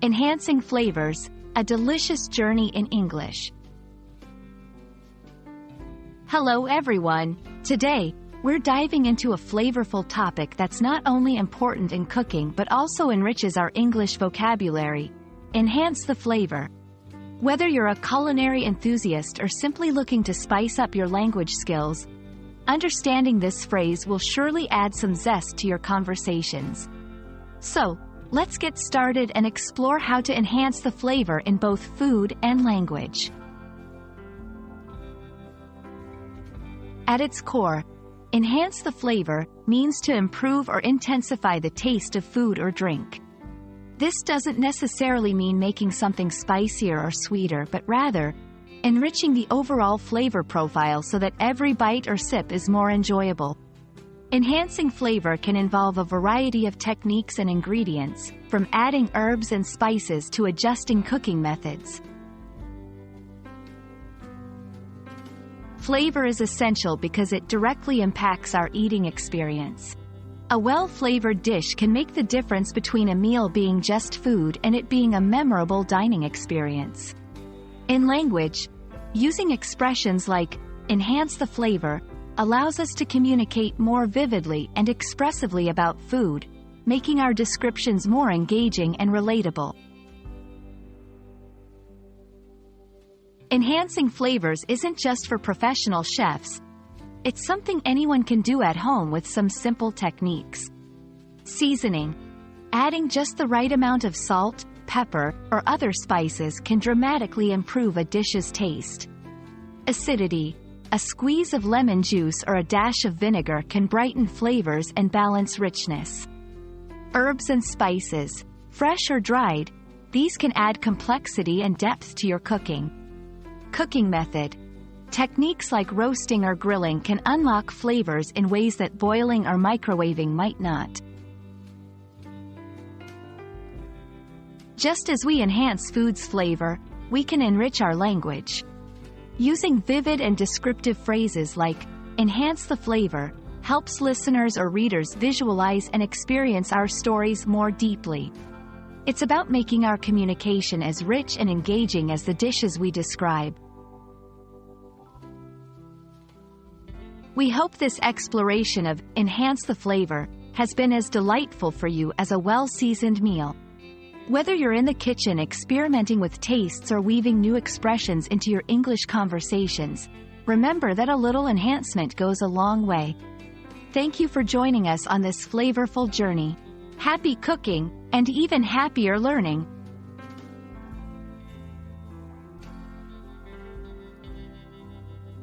Enhancing flavors, a delicious journey in English. Hello everyone. Today, we're diving into a flavorful topic that's not only important in cooking but also enriches our English vocabulary. Enhance the flavor. Whether you're a culinary enthusiast or simply looking to spice up your language skills, understanding this phrase will surely add some zest to your conversations. So, let's get started and explore how to enhance the flavor in both food and language. At its core, enhance the flavor means to improve or intensify the taste of food or drink. This doesn't necessarily mean making something spicier or sweeter, but rather, enriching the overall flavor profile so that every bite or sip is more enjoyable. Enhancing flavor can involve a variety of techniques and ingredients, from adding herbs and spices to adjusting cooking methods. Flavor is essential because it directly impacts our eating experience. A well-flavored dish can make the difference between a meal being just food and it being a memorable dining experience. In language, using expressions like enhance the flavor allows us to communicate more vividly and expressively about food, making our descriptions more engaging and relatable. Enhancing flavors isn't just for professional chefs. It's something anyone can do at home with some simple techniques. Seasoning. Adding just the right amount of salt, pepper, or other spices can dramatically improve a dish's taste. Acidity. A squeeze of lemon juice or a dash of vinegar can brighten flavors and balance richness. Herbs and spices. Fresh or dried, these can add complexity and depth to your cooking. Cooking method. Techniques like roasting or grilling can unlock flavors in ways that boiling or microwaving might not. Just as we enhance food's flavor, we can enrich our language. Using vivid and descriptive phrases like enhance the flavor helps listeners or readers visualize and experience our stories more deeply. It's about making our communication as rich and engaging as the dishes we describe. We hope this exploration of enhance the flavor has been as delightful for you as a well-seasoned meal. Whether you're in the kitchen experimenting with tastes or weaving new expressions into your English conversations, remember that a little enhancement goes a long way. Thank you for joining us on this flavorful journey. Happy cooking, and even happier learning!